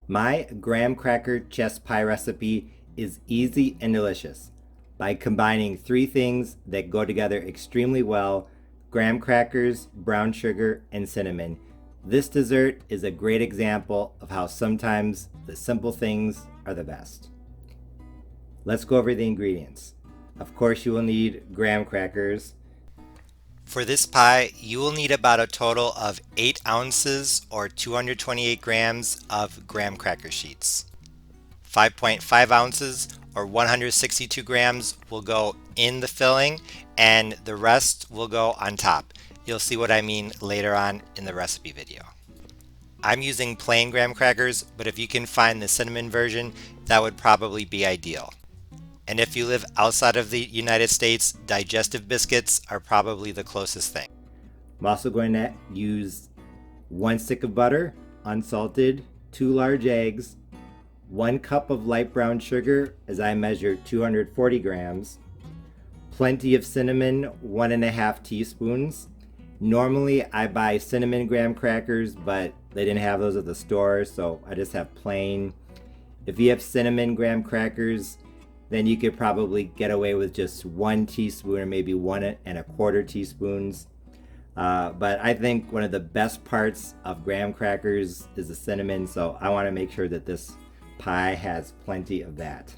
My graham cracker chess pie recipe is easy and delicious by combining three things that go together extremely well: graham crackers, brown sugar, and cinnamon. This dessert is a great example of how sometimes the simple things are the best. Let's go over the ingredients. Of course, you will need graham crackers. For this pie, you will need about a total of 8 ounces or 228 grams of graham cracker sheets. 5.5 ounces or 162 grams will go in the filling and the rest will go on top. You'll see what I mean later on in the recipe video. I'm using plain graham crackers, but if you can find the cinnamon version, that would probably be ideal. And if you live outside of the United States, digestive biscuits are probably the closest thing. I'm also going to use 1 stick of butter, unsalted, 2 large eggs, 1 cup of light brown sugar, as I measure 240 grams, plenty of cinnamon, 1.5 teaspoons. Normally I buy cinnamon graham crackers, but they didn't have those at the store, so I just have plain. If you have cinnamon graham crackers, then you could probably get away with just 1 teaspoon or maybe 1.25 teaspoons. But I think one of the best parts of graham crackers is the cinnamon, so I want to make sure that this pie has plenty of that.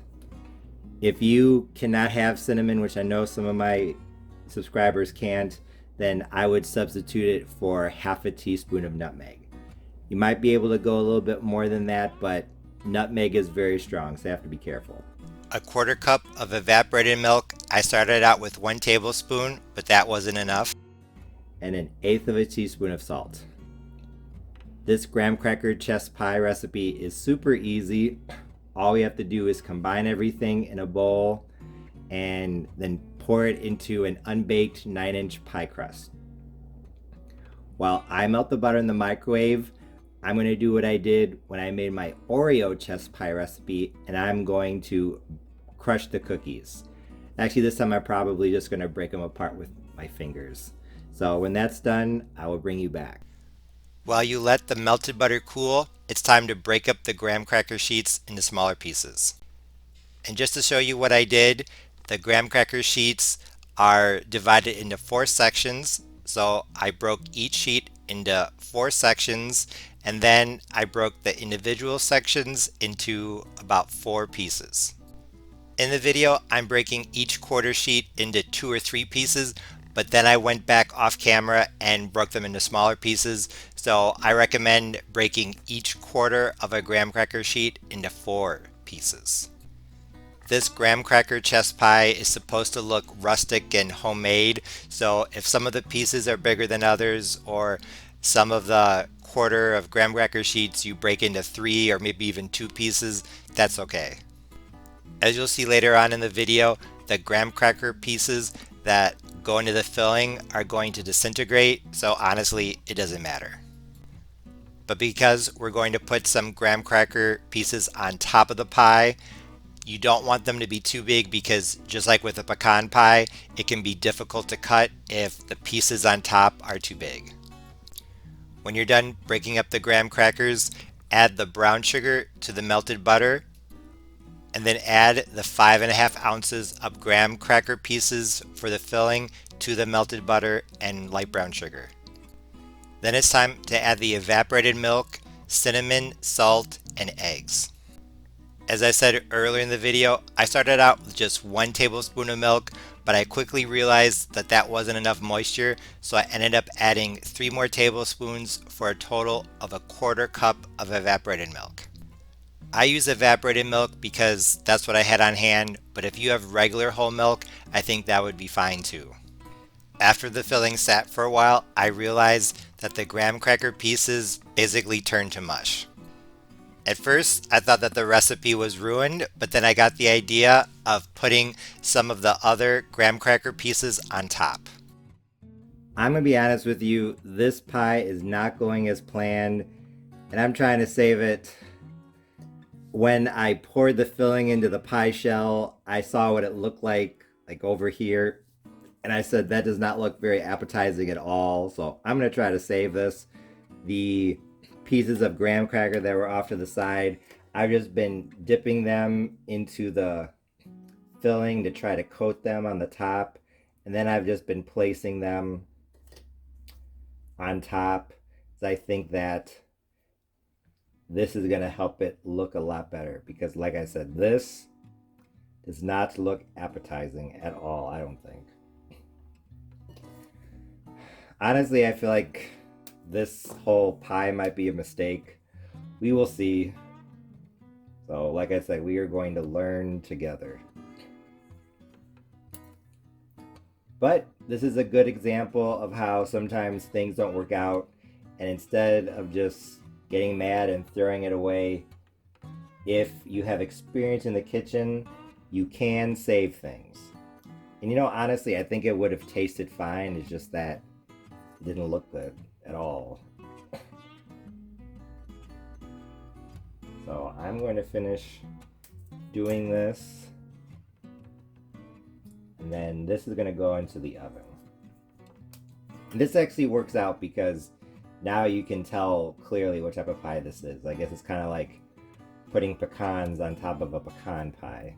If you cannot have cinnamon, which I know some of my subscribers can't, then I would substitute it for 1/2 teaspoon of nutmeg. You might be able to go a little bit more than that, but nutmeg is very strong, so you have to be careful. 1/4 cup of evaporated milk. I started out with 1 tablespoon, but that wasn't enough. And 1/8 teaspoon of salt. This graham cracker chess pie recipe is super easy. All we have to do is combine everything in a bowl and then pour it into an unbaked 9-inch pie crust. While I melt the butter in the microwave, I'm going to do what I did when I made my Oreo chess pie recipe, and I'm going to crush the cookies. Actually, this time I'm probably just going to break them apart with my fingers. So when that's done, I will bring you back. While you let the melted butter cool, it's time to break up the graham cracker sheets into smaller pieces. And just to show you what I did, the graham cracker sheets are divided into 4 sections. So I broke each sheet into 4 sections, and then I broke the individual sections into about 4 pieces. In the video, I'm breaking each quarter sheet into 2 or 3 pieces, but then I went back off camera and broke them into smaller pieces. So I recommend breaking each quarter of a graham cracker sheet into 4 pieces. This graham cracker chess pie is supposed to look rustic and homemade, so if some of the pieces are bigger than others, or some of the quarter of graham cracker sheets you break into 3 or maybe even 2 pieces, that's okay. As you'll see later on in the video, the graham cracker pieces that go into the filling are going to disintegrate, so honestly, it doesn't matter. But because we're going to put some graham cracker pieces on top of the pie, you don't want them to be too big, because just like with a pecan pie, it can be difficult to cut if the pieces on top are too big. When you're done breaking up the graham crackers, add the brown sugar to the melted butter, and then add the 5.5 ounces of graham cracker pieces for the filling to the melted butter and light brown sugar. Then it's time to add the evaporated milk, cinnamon, salt, and eggs. As I said earlier in the video, I started out with just 1 tablespoon of milk, but I quickly realized that that wasn't enough moisture, so I ended up adding 3 more tablespoons for a total of 1/4 cup of evaporated milk. I use evaporated milk because that's what I had on hand, but if you have regular whole milk, I think that would be fine too. After the filling sat for a while, I realized that the graham cracker pieces basically turned to mush. At first, I thought that the recipe was ruined, but then I got the idea of putting some of the other graham cracker pieces on top. I'm going to be honest with you, this pie is not going as planned, and I'm trying to save it. When I poured the filling into the pie shell, I saw what it looked like over here, and I said that does not look very appetizing at all, so I'm going to try to save this. The pieces of graham cracker that were off to the side. I've just been dipping them into the filling to try to coat them on the top, and then I've just been placing them on top. So I think that this is going to help it look a lot better, because like I said, this does not look appetizing at all, I don't think. Honestly, I feel like this whole pie might be a mistake. We will see. So like I said, we are going to learn together. But this is a good example of how sometimes things don't work out, and instead of just getting mad and throwing it away, if you have experience in the kitchen, you can save things. And honestly, I think it would have tasted fine. It's just that it didn't look good at all. So I'm going to finish doing this, and then this is going to go into the oven. And this actually works out because now you can tell clearly what type of pie this is. I guess it's kind of like putting pecans on top of a pecan pie.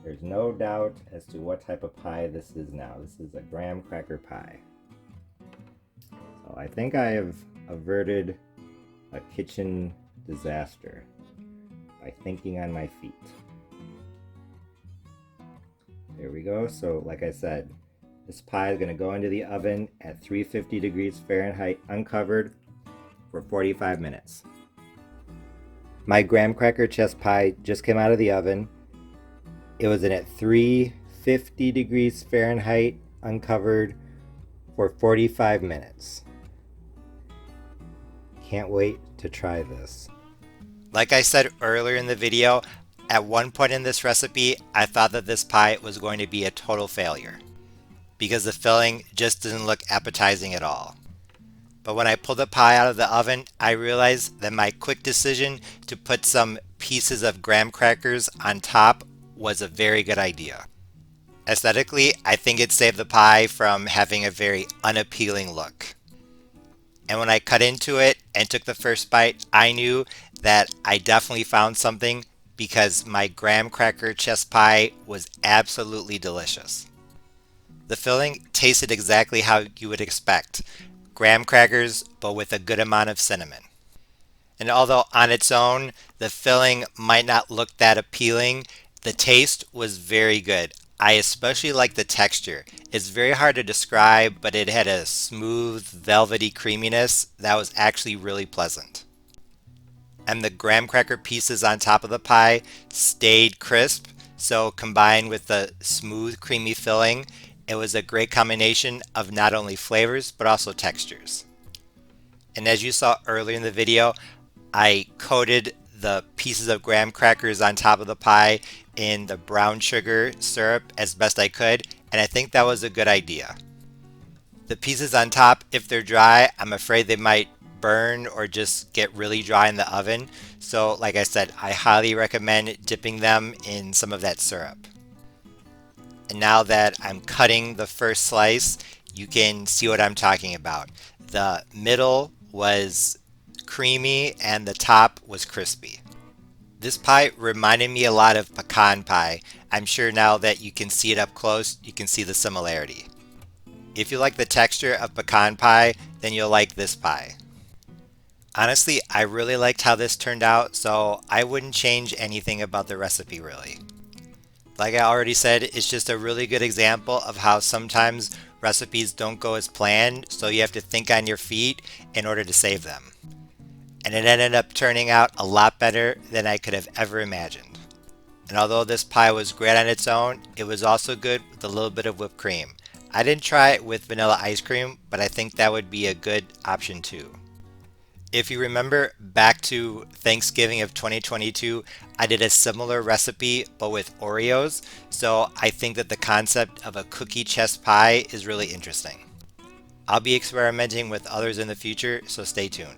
There's no doubt as to what type of pie this is now. This is a graham cracker pie. So I think I have averted a kitchen disaster by thinking on my feet. There we go. So like I said, this pie is going to go into the oven at 350 degrees Fahrenheit uncovered for 45 minutes. My graham cracker chess pie just came out of the oven. It was in at 350 degrees Fahrenheit uncovered for 45 minutes. Can't wait to try this. Like I said earlier in the video, at one point in this recipe, I thought that this pie was going to be a total failure, because the filling just didn't look appetizing at all. But when I pulled the pie out of the oven, I realized that my quick decision to put some pieces of graham crackers on top was a very good idea. Aesthetically, I think it saved the pie from having a very unappealing look. And when I cut into it and took the first bite, I knew that I definitely found something, because my graham cracker chess pie was absolutely delicious. The filling tasted exactly how you would expect. Graham crackers, but with a good amount of cinnamon. And although on its own, the filling might not look that appealing, the taste was very good. I especially like the texture. It's very hard to describe, but it had a smooth, velvety creaminess that was actually really pleasant. And the graham cracker pieces on top of the pie stayed crisp, so combined with the smooth, creamy filling, it was a great combination of not only flavors, but also textures. And as you saw earlier in the video, I coated the pieces of graham crackers on top of the pie in the brown sugar syrup as best I could, and I think that was a good idea. The pieces on top, if they're dry, I'm afraid they might burn or just get really dry in the oven. So like I said, I highly recommend dipping them in some of that syrup. And now that I'm cutting the first slice, you can see what I'm talking about. The middle was creamy and the top was crispy. This pie reminded me a lot of pecan pie. I'm sure now that you can see it up close, you can see the similarity. If you like the texture of pecan pie, then you'll like this pie. Honestly, I really liked how this turned out, so I wouldn't change anything about the recipe really. Like I already said, it's just a really good example of how sometimes recipes don't go as planned, so you have to think on your feet in order to save them. And it ended up turning out a lot better than I could have ever imagined. And although this pie was great on its own, it was also good with a little bit of whipped cream. I didn't try it with vanilla ice cream, but I think that would be a good option too. If you remember back to Thanksgiving of 2022, I did a similar recipe but with Oreos, so I think that the concept of a cookie chess pie is really interesting. I'll be experimenting with others in the future, so stay tuned.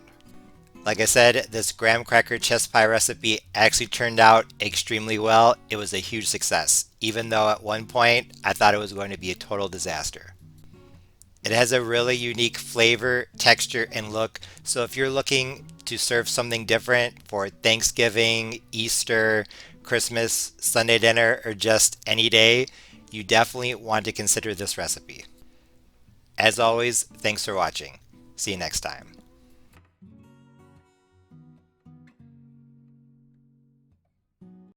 Like I said, this graham cracker chess pie recipe actually turned out extremely well. It was a huge success, even though at one point I thought it was going to be a total disaster. It has a really unique flavor, texture, and look. So if you're looking to serve something different for Thanksgiving, Easter, Christmas, Sunday dinner, or just any day, you definitely want to consider this recipe. As always, thanks for watching. See you next time.